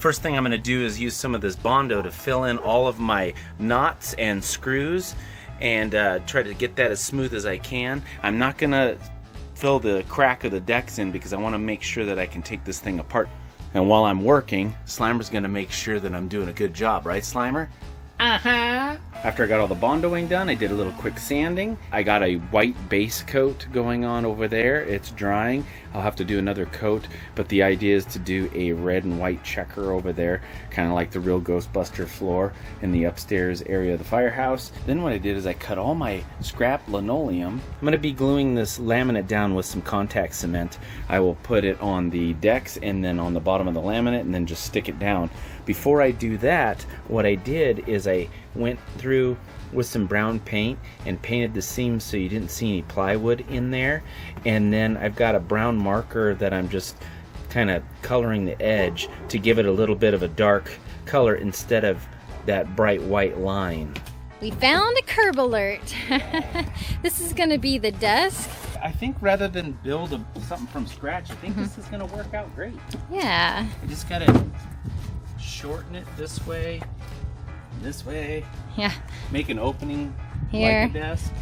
first thing I'm going to do is use some of this Bondo to fill in all of my knots and screws and try to get that as smooth as I can. I'm not going to fill the crack of the decks in because I want to make sure that I can take this thing apart. And while I'm working, Slimer's going to make sure that I'm doing a good job, right, Slimer? Uh-huh. After I got all the bondoing done, I did a little quick sanding. I got a white base coat going on over there. It's drying. I'll have to do another coat, but the idea is to do a red and white checker over there, kind of like the Real Ghostbuster floor in the upstairs area of the firehouse. Then what I did is I cut all my scrap linoleum. I'm going to be gluing this laminate down with some contact cement. I will put it on the decks and then on the bottom of the laminate and then just stick it down. Before I do that, what I did is I went through with some brown paint and painted the seams so you didn't see any plywood in there. And then I've got a brown marker that I'm just kind of coloring the edge to give it a little bit of a dark color instead of that bright white line. We found a curb alert. This is going to be the desk. I think rather than build something from scratch, I think this is going to work out great. Yeah. I just got to shorten it this way. Yeah. Make an opening here. Like a desk.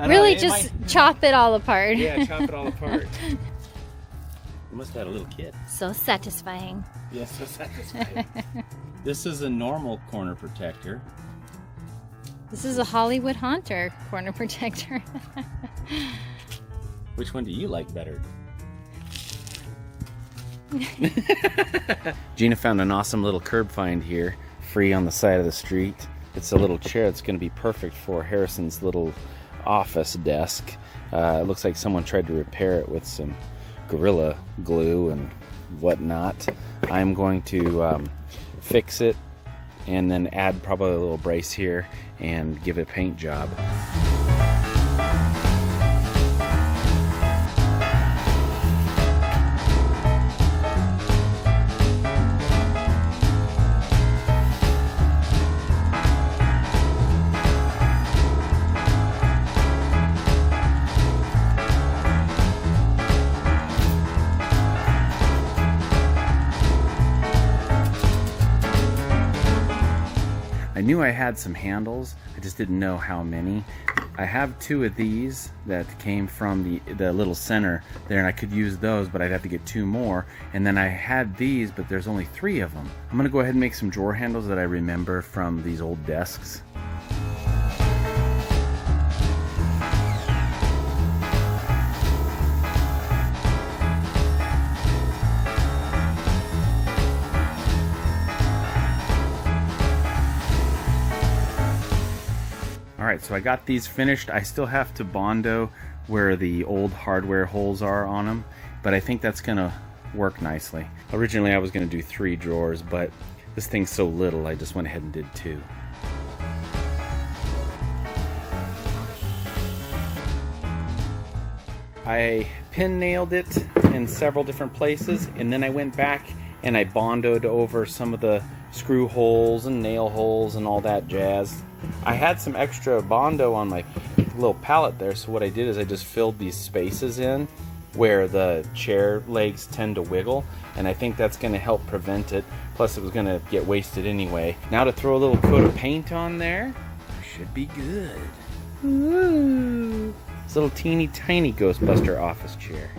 Really just chop it all apart. Yeah, chop it all apart. You must have had a little kid. So satisfying. Yes, so satisfying. This is a normal corner protector. This is a Hollywood Haunter corner protector. Which one do you like better? Gina found an awesome little curb find here, free on the side of the street. It's a little chair that's going to be perfect for Harrison's little office desk. It looks like someone tried to repair it with some Gorilla Glue and whatnot. I'm going to fix it and then add probably a little brace here and give it a paint job. I knew I had some handles, I just didn't know how many. I have 2 of these that came from the little center there, and I could use those, but I'd have to get 2 more. And then I had these, but there's only 3 of them. I'm gonna go ahead and make some drawer handles that I remember from these old desks. Alright, so I got these finished. I still have to Bondo where the old hardware holes are on them, but I think that's going to work nicely. Originally I was going to do 3 drawers, but this thing's so little I just went ahead and did 2. I pin nailed it in several different places, and then I went back and I Bondoed over some of the screw holes and nail holes and all that jazz. I had some extra Bondo on my little pallet there, so what I did is I just filled these spaces in where the chair legs tend to wiggle, and I think that's going to help prevent it. Plus it was going to get wasted anyway. Now to throw a little coat of paint on there, should be good. Ooh. This little teeny tiny Ghostbuster office chair.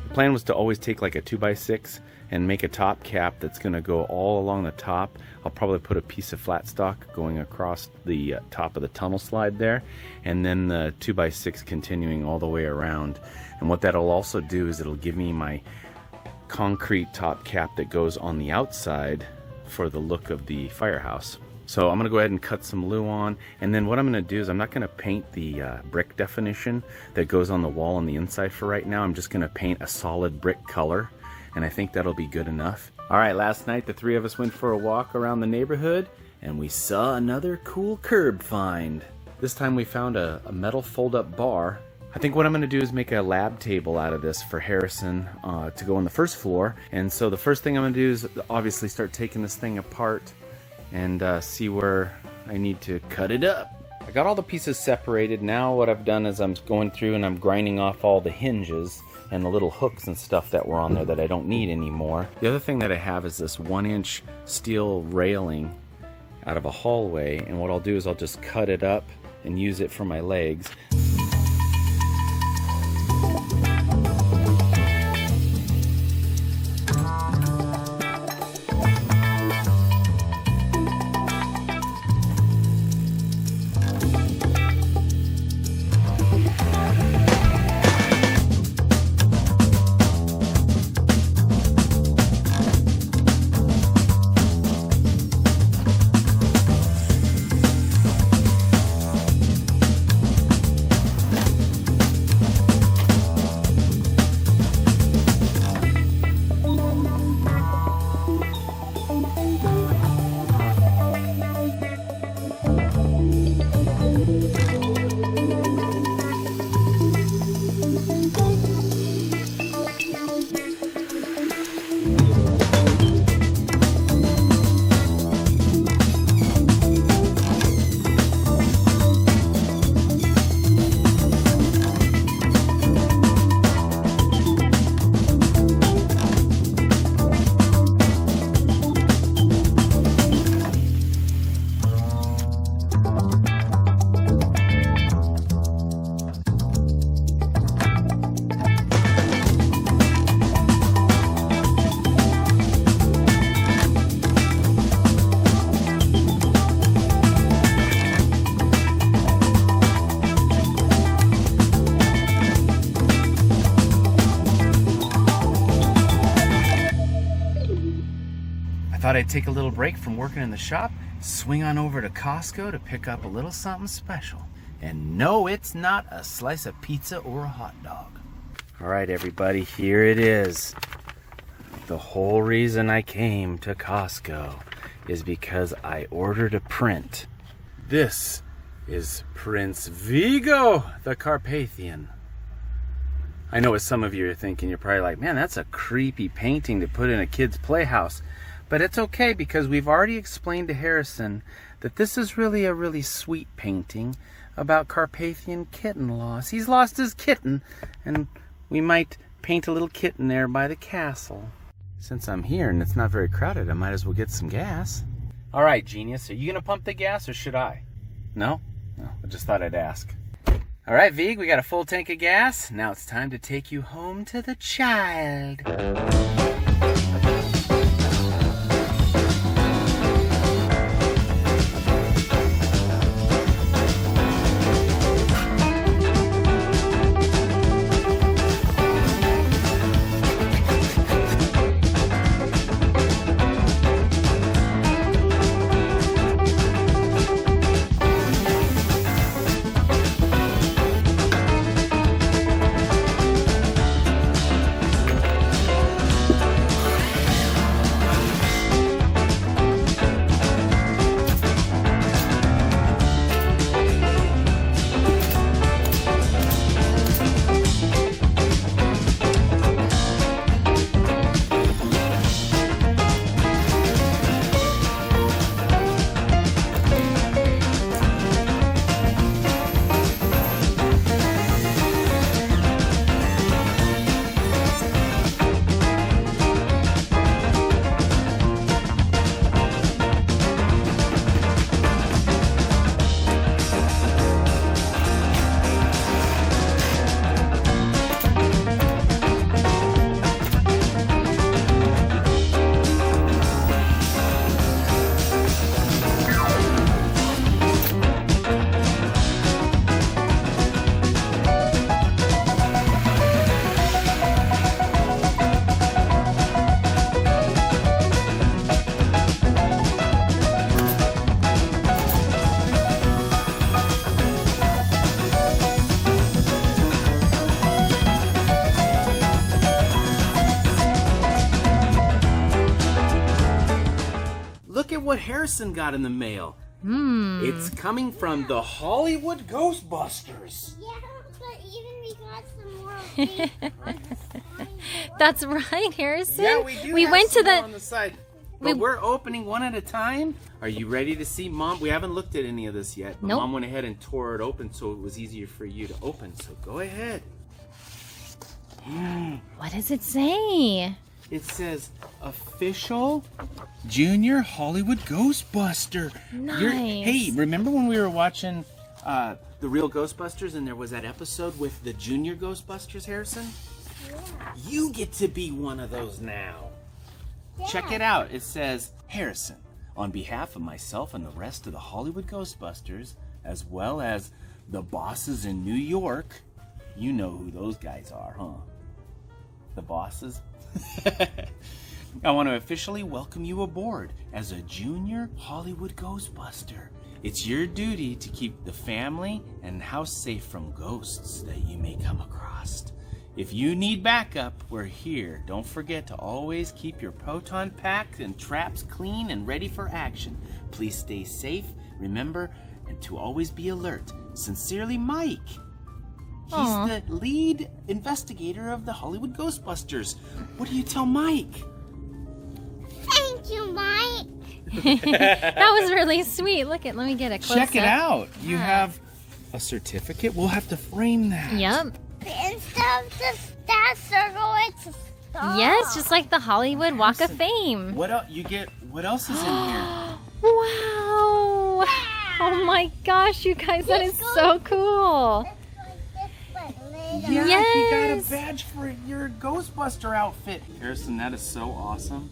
The plan was to always take like a 2x6 and make a top cap that's going to go all along the top. I'll probably put a piece of flat stock going across the top of the tunnel slide there, and then the 2x6 continuing all the way around. And what that'll also do is it'll give me my concrete top cap that goes on the outside for the look of the firehouse. So I'm gonna go ahead and cut some glue on, and then what I'm gonna do is I'm not gonna paint the brick definition that goes on the wall on the inside for right now. I'm just gonna paint a solid brick color, and I think that'll be good enough. All right, last night the three of us went for a walk around the neighborhood, and we saw another cool curb find. This time we found a metal fold-up bar. I think what I'm gonna do is make a lab table out of this for Harrison to go on the first floor. And so the first thing I'm gonna do is obviously start taking this thing apart and see where I need to cut it up. I got all the pieces separated. Now what I've done is I'm going through and I'm grinding off all the hinges and the little hooks and stuff that were on there that I don't need anymore. The other thing that I have is this 1-inch steel railing out of a hallway, and what I'll do is I'll just cut it up and use it for my legs. Thought I'd take a little break from working in the shop, swing on over to Costco to pick up a little something special. And no, it's not a slice of pizza or a hot dog. All right, everybody, here it is. The whole reason I came to Costco is because I ordered a print. This is Prince Vigo the Carpathian. I know what some of you are thinking. You're probably like, man, that's a creepy painting to put in a kid's playhouse. But it's okay, because we've already explained to Harrison that this is really a really sweet painting about Carpathian kitten loss. He's lost his kitten, and we might paint a little kitten there by the castle. Since I'm here and it's not very crowded, I might as well get some gas. All right, genius, are you gonna pump the gas or should I? No? No, I just thought I'd ask. All right, Vig, we got a full tank of gas. Now it's time to take you home to the child. Harrison got in the mail. It's coming from the Hollywood Ghostbusters. Yeah, but even we got some more of these on the side. That's right, Harrison. Yeah, we do. We have went some to more the. on the side. But we're opening one at a time. Are you ready to see, Mom? We haven't looked at any of this yet. But Nope. Mom went ahead and tore it open so it was easier for you to open. So go ahead. What does it say? It says official Junior Hollywood Ghostbuster. Nice. Hey, remember when we were watching the Real Ghostbusters and there was that episode with the Junior Ghostbusters, Harrison? Yeah. You get to be one of those now. Yeah. Check it out. It says, Harrison, on behalf of myself and the rest of the Hollywood Ghostbusters, as well as the bosses in New York, you know who those guys are, huh? The bosses? I want to officially welcome you aboard as a junior Hollywood Ghostbuster. It's your duty to keep the family and house safe from ghosts that you may come across. If you need backup, we're here. Don't forget to always keep your proton pack and traps clean and ready for action. Please stay safe, remember, and to always be alert. Sincerely, Mike. He's Aw. the lead investigator of the Hollywood Ghostbusters. What do you tell Mike? Thank you, Mike. That was really sweet. Look at. Let me get a close Check it up. out. You have a certificate. We'll have to frame that. Yep. Instead of just that circle, it's a star. Yes, just like the Hollywood Walk of Fame. What else? What else is in here? Wow. Oh my gosh, you guys, that is so cool. Yeah, you got Yes. a badge for your Ghostbuster outfit. Harrison, that is so awesome.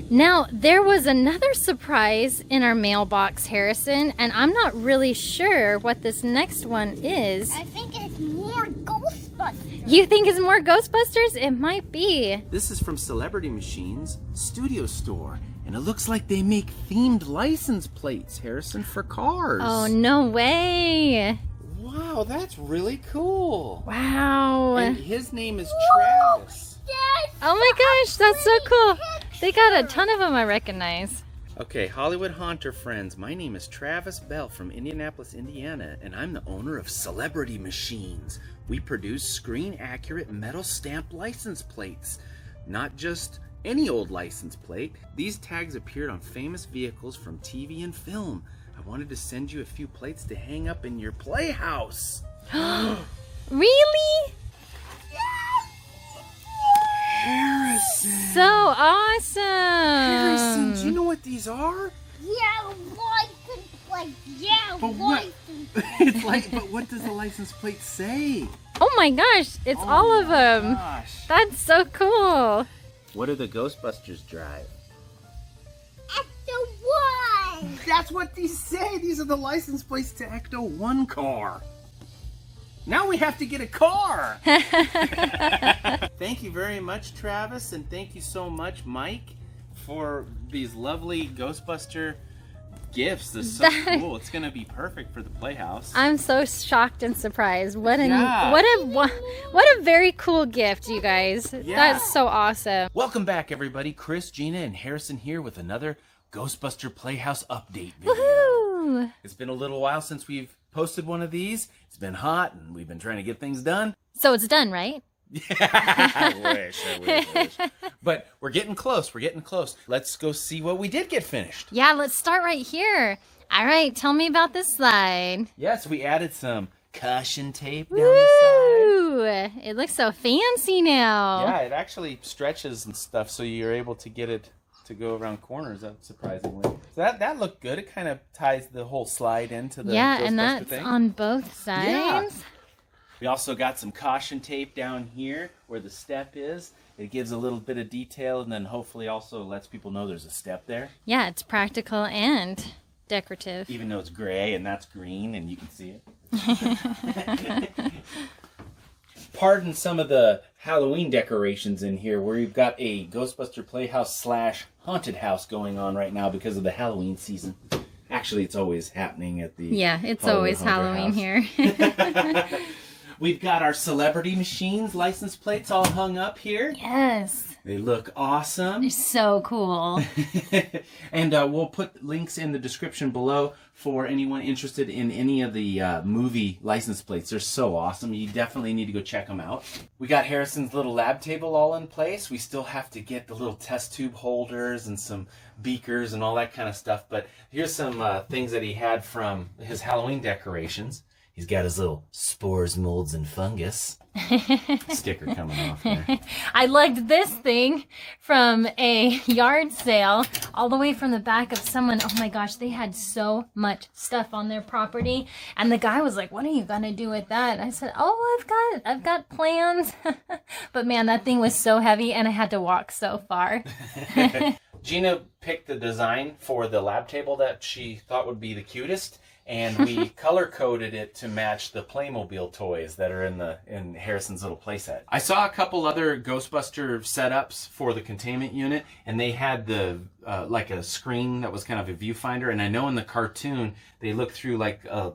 Now, there was another surprise in our mailbox, Harrison, and I'm not really sure what this next one is. I think it's more Ghostbusters. You think it's more Ghostbusters? It might be. This is from Celebrity Machines Studio Store, and it looks like they make themed license plates, Harrison, for cars. Oh, no way. Wow, that's really cool. Wow. And his name is Travis. Oh my gosh, that's so cool. They got a ton of them I recognize. Okay, Hollywood Haunter friends, my name is Travis Bell from Indianapolis, Indiana, and I'm the owner of Celebrity Machines. We produce screen-accurate metal stamp license plates. Not just any old license plate. These tags appeared on famous vehicles from TV and film. I wanted to send you a few plates to hang up in your playhouse. Really? Harrison! So awesome. Harrison, do you know what these are? Yeah, license plate. Yeah, But what? license. It's like, but what does the license plate say? Oh my gosh, it's all of them. Gosh. That's so cool. What do the Ghostbusters drive? Ecto 1. That's what these say. These are the license plates to Ecto 1 car. Now we have to get a car. Thank you very much, Travis, and thank you so much, Mike, for these lovely Ghostbuster gifts. This is so cool. It's going to be perfect for the Playhouse. I'm so shocked and surprised. What Yeah. a very cool gift, you guys. Yeah. That's so awesome. Welcome back, everybody. Chris, Gina, and Harrison here with another Ghostbuster Playhouse update video. Woohoo! It's been a little while since we've posted one of these. It's been hot, and we've been trying to get things done. So it's done, right? I wish. But we're getting close. Let's go see what we did get finished. Yeah, let's start right here. All right, tell me about this slide. Yes, we added some caution tape down the side. Woo! It looks so fancy now. Yeah, it actually stretches and stuff, so you're able to get it to go around corners, surprisingly. So that looked good. It kind of ties the whole slide into the Yeah, Ghostbuster and that's thing. on both sides. Yeah. We also got some caution tape down here where the step is. It gives a little bit of detail and then hopefully also lets people know there's a step there. Yeah, it's practical and decorative. Even though it's gray and that's green and you can see it. Pardon some of the Halloween decorations in here where we've got a Ghostbuster Playhouse / haunted house going on right now because of the Halloween season. Actually, it's always happening at the Yeah, it's Hollywood always Haunter Halloween House. here. We've got our Celebrity Machines license plates all hung up here. Yes. They look awesome. They're so cool. And we'll put links in the description below for anyone interested in any of the movie license plates. They're so awesome. You definitely need to go check them out. We got Harrison's little lab table all in place. We still have to get the little test tube holders and some beakers and all that kind of stuff. But here's some things that he had from his Halloween decorations. He's got his little spores, molds, and fungus sticker coming off there. I lugged this thing from a yard sale all the way from the back of someone. Oh my gosh, they had so much stuff on their property. And the guy was like, what are you going to do with that? I said, oh, I've got plans. But man, that thing was so heavy and I had to walk so far. Gina picked the design for the lab table that she thought would be the cutest. And we color-coded it to match the Playmobil toys that are in Harrison's little playset. I saw a couple other Ghostbuster setups for the containment unit, and they had the like a screen that was kind of a viewfinder. And I know in the cartoon they look through like a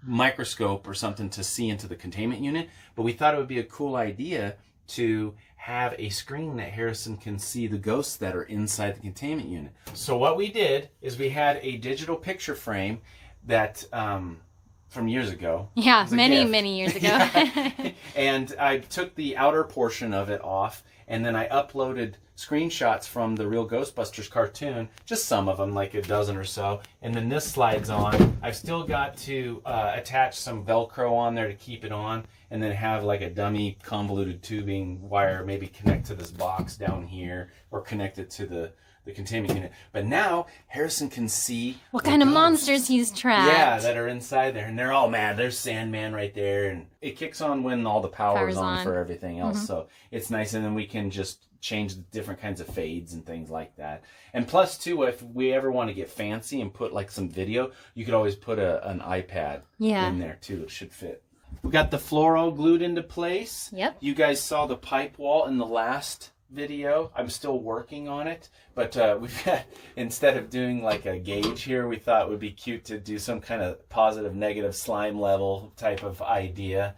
microscope or something to see into the containment unit. But we thought it would be a cool idea to have a screen that Harrison can see the ghosts that are inside the containment unit. So what we did is we had a digital picture frame that from years ago. Yeah, many years ago. Yeah. And I took the outer portion of it off, and then I uploaded screenshots from the Real Ghostbusters cartoon, just some of them, like a dozen or so, and then this slides on. I've still got to attach some Velcro on there to keep it on, and then have like a dummy convoluted tubing wire maybe connect to this box down here, or connect it to the containment unit. But now Harrison can see what kind of monsters he's trapped. Yeah, that are inside there, and they're all mad. There's Sandman right there, and it kicks on when all the power's on for everything else. So it's nice, and then we can just change the different kinds of fades and things like that. And plus too, if we ever want to get fancy and put like some video, you could always put an iPad in there too. It should fit. We got the floor all glued into place. Yep. You guys saw the pipe wall in the last video. I'm still working on it, but we've got, instead of doing like a gauge here, we thought it would be cute to do some kind of positive negative slime level type of idea.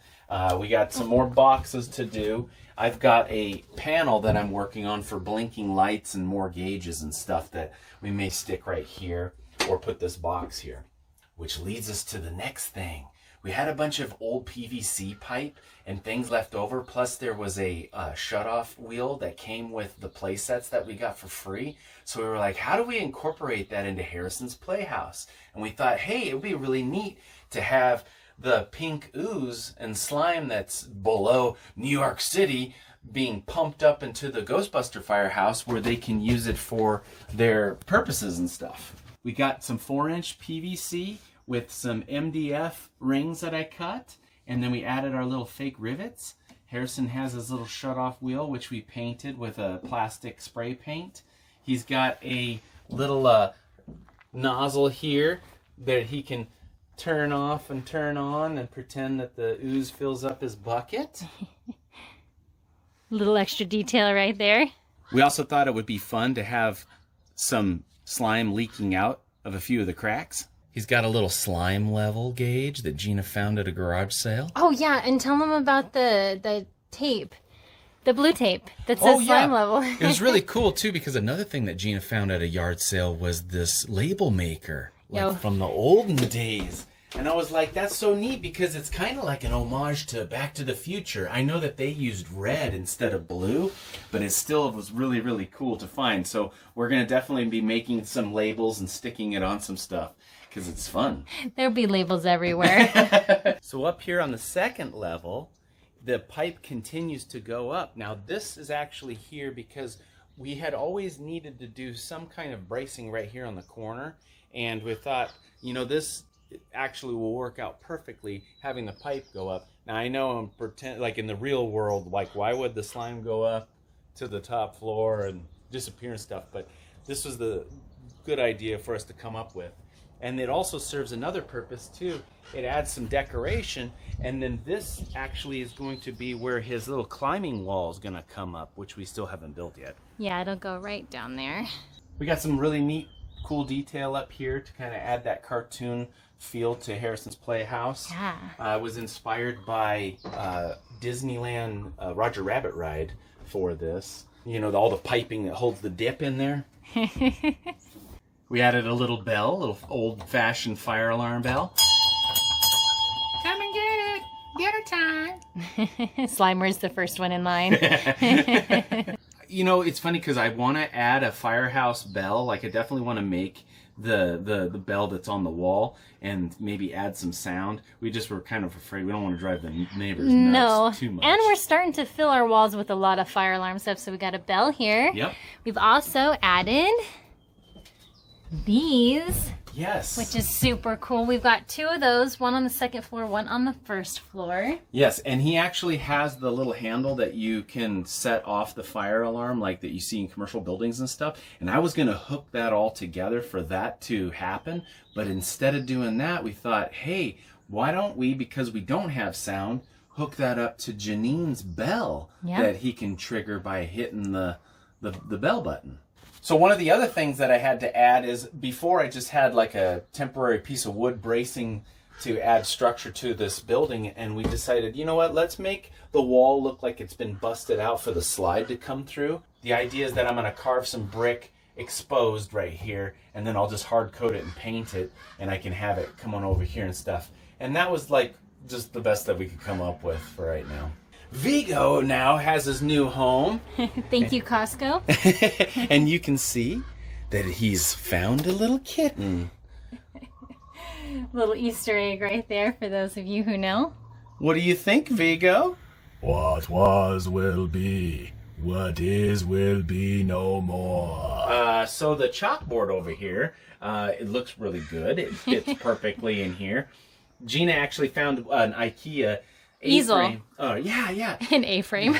We got some more boxes to do. I've got a panel that I'm working on for blinking lights and more gauges and stuff that we may stick right here or put this box here, which leads us to the next thing. We had a bunch of old PVC pipe and things left over, plus there was a shut-off wheel that came with the play sets that we got for free. So we were like, how do we incorporate that into Harrison's Playhouse? And we thought, hey, it would be really neat to have the pink ooze and slime that's below New York City being pumped up into the Ghostbuster Firehouse where they can use it for their purposes and stuff. We got some 4-inch PVC with some MDF rings that I cut, and then we added our little fake rivets. Harrison has his little shut-off wheel, which we painted with a plastic spray paint. He's got a little nozzle here that he can turn off and turn on and pretend that the ooze fills up his bucket. Little extra detail right there. We also thought it would be fun to have some slime leaking out of a few of the cracks. He's got a little slime level gauge that Gina found at a garage sale. Oh, yeah, and tell them about the tape, the blue tape that says slime level. It was really cool, too, because another thing that Gina found at a yard sale was this label maker, like from the olden days. And I was like, that's so neat because it's kind of like an homage to Back to the Future. I know that they used red instead of blue, but it still was really, really cool to find. So we're going to definitely be making some labels and sticking it on some stuff because it's fun. There'll be labels everywhere. So up here on the second level, the pipe continues to go up. Now this is actually here because we had always needed to do some kind of bracing right here on the corner. And we thought, you know, this actually will work out perfectly having the pipe go up. Now I know I'm pretend like in the real world, like why would the slime go up to the top floor and disappear and stuff, but this was the good idea for us to come up with. And it also serves another purpose too. It adds some decoration, and then this actually is going to be where his little climbing wall is going to come up, which we still haven't built yet. Yeah, it'll go right down there. We got some really neat cool detail up here to kind of add that cartoon feel to Harrison's Playhouse. Yeah. I was inspired by Disneyland Roger Rabbit ride for this. You know, all the piping that holds the dip in there. We added a little bell, a little old-fashioned fire alarm bell. Come and get it. Dinner time. Slimer's the first one in line. You know, it's funny because I want to add a firehouse bell. Like, I definitely want to make the bell that's on the wall and maybe add some sound. We just were kind of afraid. We don't want to drive the neighbors nuts too much. And we're starting to fill our walls with a lot of fire alarm stuff. So we got a bell here. Yep. We've also added these. Yes. Which is super cool. We've got 2 of those, one on the 2nd floor, one on the 1st floor. Yes, and he actually has the little handle that you can set off the fire alarm like that you see in commercial buildings and stuff. And I was going to hook that all together for that to happen. But instead of doing that, we thought, hey, why don't we, because we don't have sound, hook that up to Janine's bell that he can trigger by hitting the bell button. So one of the other things that I had to add is, before I just had like a temporary piece of wood bracing to add structure to this building, and we decided, you know what, let's make the wall look like it's been busted out for the slide to come through. The idea is that I'm going to carve some brick exposed right here, and then I'll just hard coat it and paint it, and I can have it come on over here and stuff. And that was like just the best that we could come up with for right now. Vigo now has his new home. Thank you, Costco. And you can see that he's found a little kitten. Little Easter egg right there for those of you who know. What do you think, Vigo? What was will be. What is will be no more. So the chalkboard over here, it looks really good. It fits perfectly in here. Gina actually found an IKEA easel. A-frame. Oh, yeah. An A-frame.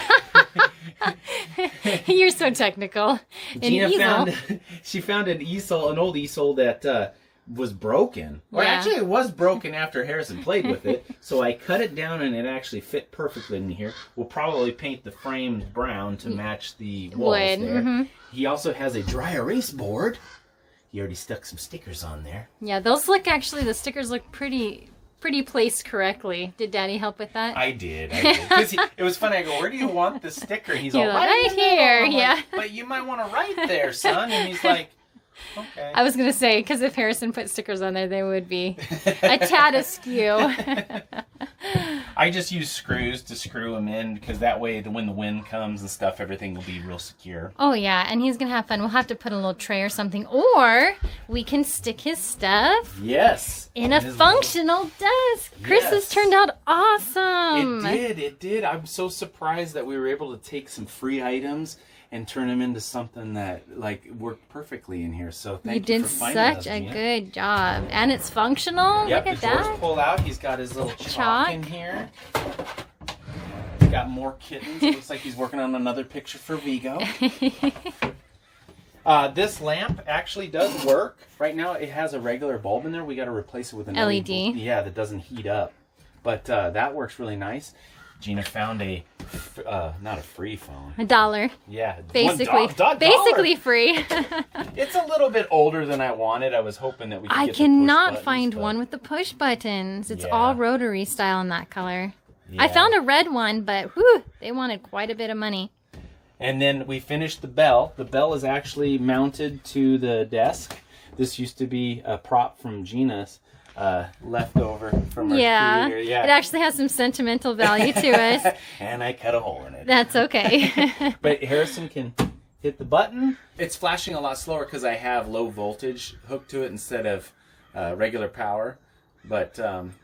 You're so technical. Gina found an easel, an old easel that was broken. Or actually, it was broken after Harrison played with it. So I cut it down and it actually fit perfectly in here. We'll probably paint the frames brown to match the walls there. Mm-hmm. He also has a dry erase board. He already stuck some stickers on there. Yeah, those look, actually, the stickers look pretty placed correctly. Did Daddy help with that? I did. Because it was funny. I go, where do you want the sticker? And he's all, right here. Yeah. Like, but you might want to write there, son. And he's like, okay. I was going to say, because if Harrison put stickers on there, they would be a tad askew. I just use screws to screw them in, because that way, when the wind comes and stuff, everything will be real secure. Oh, yeah, and he's going to have fun. We'll have to put a little tray or something, or we can stick his stuff in a functional desk. Chris has turned out awesome. It did. I'm so surprised that we were able to take some free items and turn them into something that worked perfectly in here. So thank you for finding us. You did such a good job. And it's functional. Yep, look at the that. drawers pull out. He's got his little chalk in here. He's got more kittens. It looks like he's working on another picture for Vigo. This lamp actually does work. Right now it has a regular bulb in there. We got to replace it with an LED. Yeah, that doesn't heat up. But that works really nice. Gina found not a free phone. $1. Yeah. Basically free. It's a little bit older than I wanted. I was hoping that we could get the push cannot buttons, find one with the push buttons. It's all rotary style in that color. Yeah. I found a red one, but they wanted quite a bit of money. And then we finished the bell. The bell is actually mounted to the desk. This used to be a prop from Gina's. Left over from our theater. Yeah, it actually has some sentimental value to us. And I cut a hole in it. That's okay. But Harrison can hit the button. It's flashing a lot slower because I have low voltage hooked to it instead of regular power. But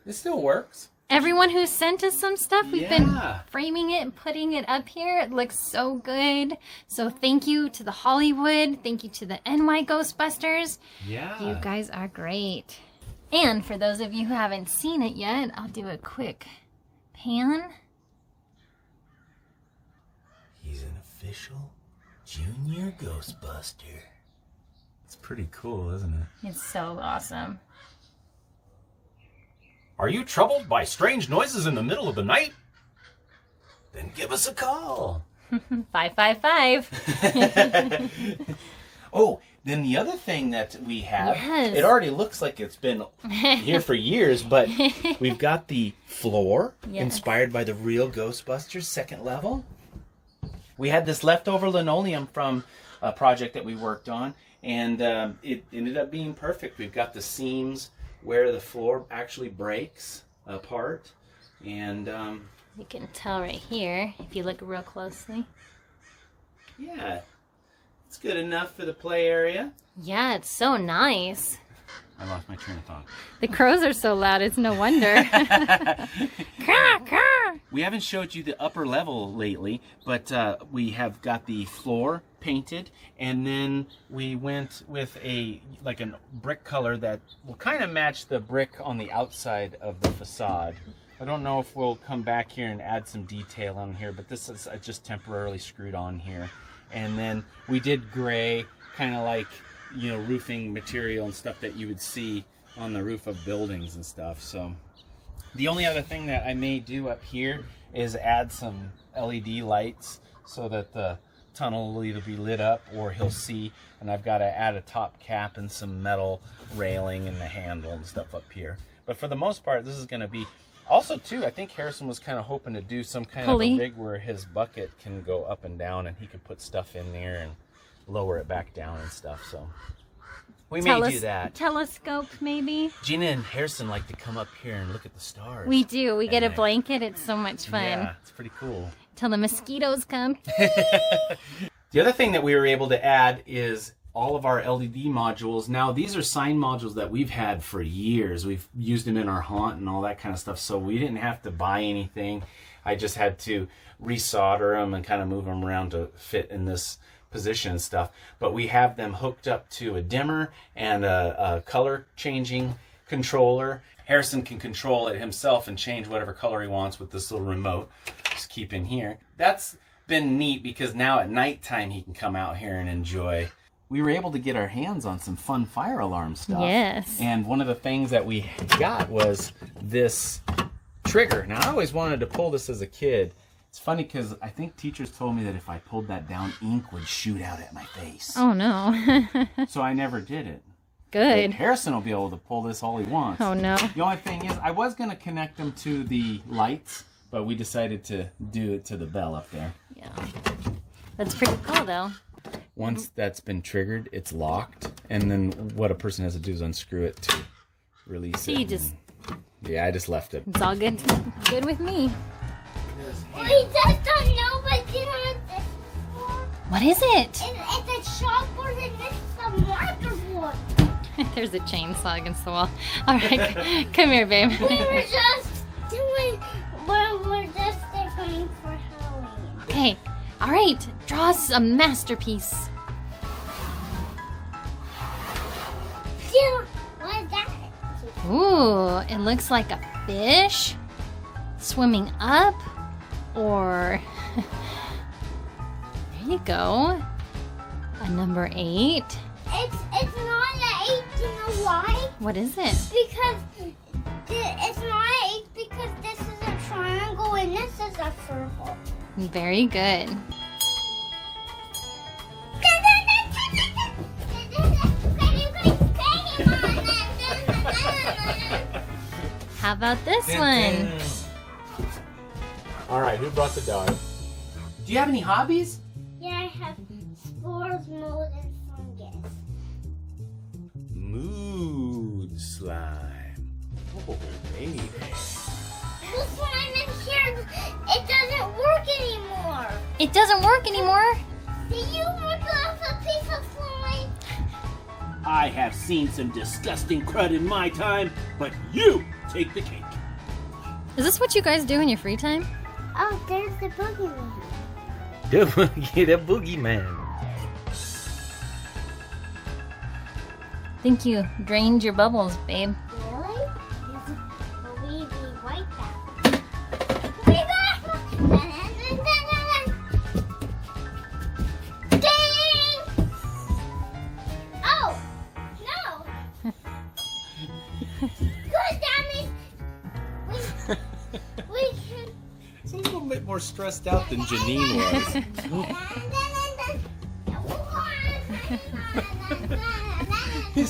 it still works. Everyone who sent us some stuff, we've been framing it and putting it up here. It looks so good. So thank you to the Hollywood. Thank you to the NY Ghostbusters. Yeah. You guys are great. And for those of you who haven't seen it yet, I'll do a quick pan. He's an official Junior Ghostbuster. It's pretty cool, isn't it? It's so awesome. Are you troubled by strange noises in the middle of the night? Then give us a call. 555. Oh, Then the other thing that we have, Yes. it already looks like it's been here for years, but we've got the floor inspired by the Real Ghostbusters second level. We had this leftover linoleum from a project that we worked on, and it ended up being perfect. We've got the seams where the floor actually breaks apart, and You can tell right here if you look real closely. yeah, it's good enough for the play area. Yeah, it's so nice. I lost my train of thought. The crows are so loud, it's no wonder. Caw, caw. We haven't showed you the upper level lately, but we have got the floor painted, and then we went with a brick color that will kind of match the brick on the outside of the facade. I don't know if we'll come back here and add some detail on here, but this is just temporarily screwed on here. And then we did gray, kind of like, you know, roofing material and stuff that you would see on the roof of buildings and stuff. So the only other thing that I may do up here is add some LED lights so that the tunnel will either be lit up or he'll see. And I've got to add a top cap and some metal railing and the handle and stuff up here. But for the most part, this is going to be... Also, too, I think Harrison was kind of hoping to do some kind of a rig where his bucket can go up and down and he can put stuff in there and lower it back down and stuff. So we may do that. Telescope, maybe? Gina and Harrison like to come up here and look at the stars. We do. We get a blanket. It's so much fun. Yeah, it's pretty cool. Till the mosquitoes come. The other thing that we were able to add is all of our LED modules. Now, these are sign modules that we've had for years. We've used them in our haunt and all that kind of stuff, so we didn't have to buy anything. I just had to resolder them and kind of move them around to fit in this position and stuff. But we have them hooked up to a dimmer and a color changing controller. Harrison can control it himself and change whatever color he wants with this little remote. Just keep in here. That's been neat because now at nighttime he can come out here and enjoy. We were able to get our hands on some fun fire alarm stuff. Yes. And one of the things that we got was this trigger. Now, I always wanted to pull this as a kid. It's funny because I think teachers told me that if I pulled that down, ink would shoot out at my face. Oh, no. So I never did it. Good. But Harrison will be able to pull this all he wants. Oh, no. The only thing is, I was going to connect them to the lights, but we decided to do it to the bell up there. Yeah. That's pretty cool, though. Once that's been triggered, it's locked, and then what a person has to do is unscrew it to release it. So you just... Yeah, I just left it. It's all good. Good with me. We just don't know, but you know what this is for? What is it? It's a chalkboard and this is a marker board. There's a chainsaw against the wall. All right, come here, babe. We were just doing, we're just decorating for Halloween. Okay, all right. Draw us a masterpiece. Yeah, what is that? Ooh, it looks like a fish swimming up, or there you go. A number 8. It's not an 8, you know why? What is it? Because it's not an 8 because this is a triangle and this is a circle. Very good. How about this one? All right, who brought the dog? Do you have any hobbies? Yeah, I have spores, mold, and fungus. Mood slime. Oh, baby. This slime in here, it doesn't work anymore. It doesn't work anymore. Do you want a piece of slime? I have seen some disgusting crud in my time, but you take the cake. Is this what you guys do in your free time? Oh, there's the boogeyman. The boogeyman. Think you drained your bubbles, babe. Really? We be right back. We got ding! Oh, no. Good, that means we can. It's a little bit more stressed out than Janine was.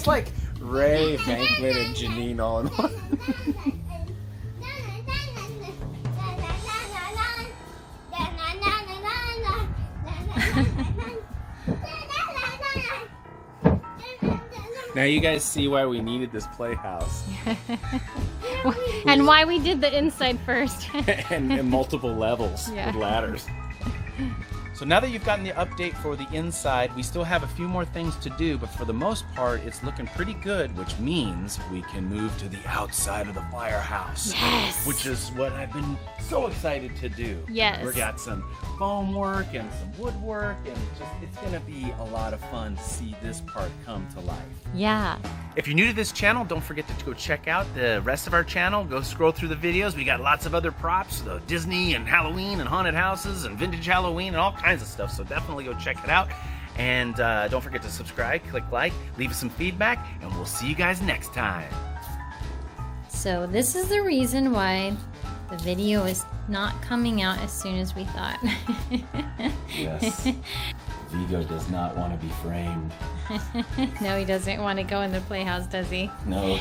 just like Ray, Banquet, and Janine all in one. Now you guys see why we needed this playhouse. And why we did the inside first. and multiple levels with ladders. So now that you've gotten the update for the inside, we still have a few more things to do, but for the most part, it's looking pretty good, which means we can move to the outside of the firehouse. Yes! Which is what I've been so excited to do. Yes. We got some foam work and some woodwork, and it's gonna be a lot of fun to see this part come to life. Yeah. If you're new to this channel, don't forget to go check out the rest of our channel. Go scroll through the videos. We got lots of other props, the Disney and Halloween and haunted houses and vintage Halloween and all kinds of stuff. So definitely go check it out. And don't forget to subscribe, click like, leave us some feedback, and we'll see you guys next time. So this is the reason why the video is not coming out as soon as we thought. Yes. Vigo does not want to be framed. No, he doesn't want to go in the playhouse, does he? No.